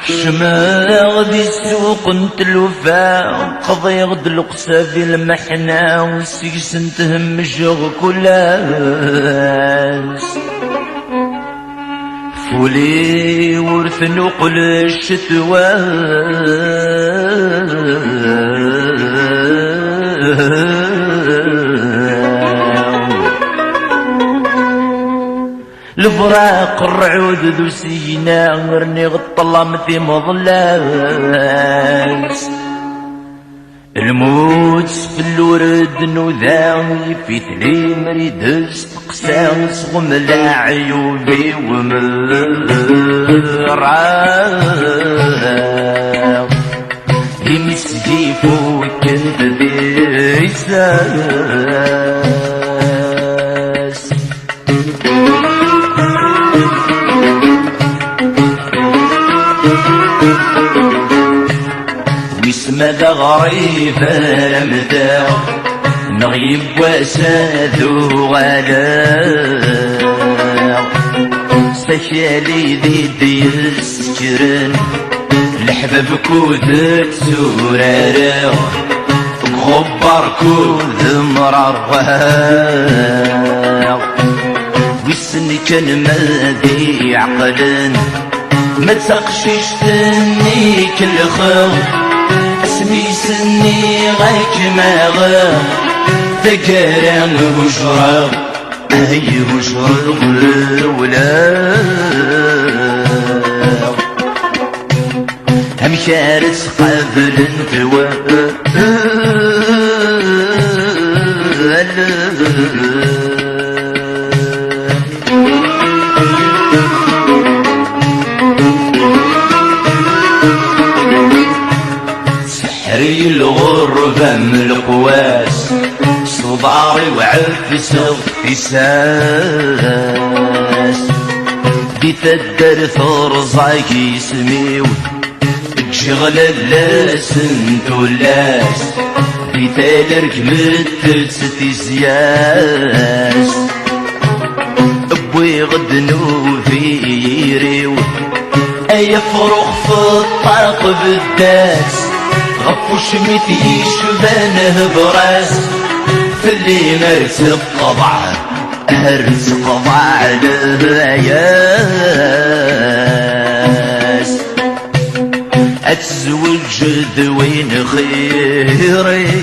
شما غدي السوق انت الوفاء قضي غد القسا في المحنة والسيس تهم الجغ كلاس فولي ورث نقل الشتوى الفراق الرعود ذو سينا غرني غطلم في مظلاس الموت في الورد نذاوي في ثلي مريد استقساس غملا عيوبي ومراغ يمسجيفو كنت بيساس واسم ذا غريب المدى نغيب وساذو غلا سشالي ذي ديسكرن الحباب كود سورارا غبر كود مرار ويسن كان مادي عقلن ما تسقشيش ثني كل خو اسمي سني غيك ما غا ذكران بشرى اي بشرى ولا هم شارس قبل انتوا سحري الغربة من القواس صداري وعفس اغتساس ديت الدرث رزاقي سميو شغل اللاس انتولاس ديت الركمت ستيسياس ابوي غد نوفيريو اي فروخ في الطرق بالداس غفو شميت يشبانه براس في اللي مرس القضع هرس قضع العياس اتزوج ذوين خيري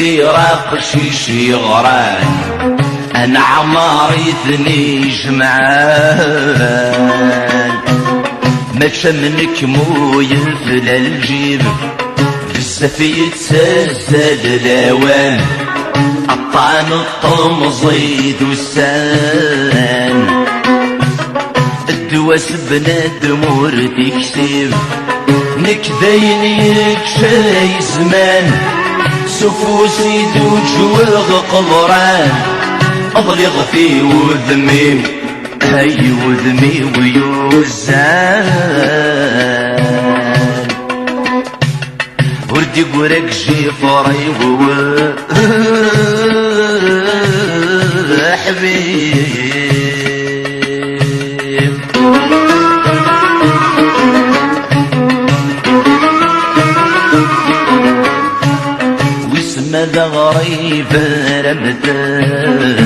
في راقشي غران انا عماري ثني جمعان ما شمنك مو ينفل الجيب بزاف يتسلسل الاوان الطعن الطمزيد والسان الدواس بنادم ورد يكسب نكدين يكشاي زمان سفوسي دوجوغ قمران أضلغ في وذمي هاي وذمي ويوزان وردي قرق جيفري حبيب ماذا غريب رمتان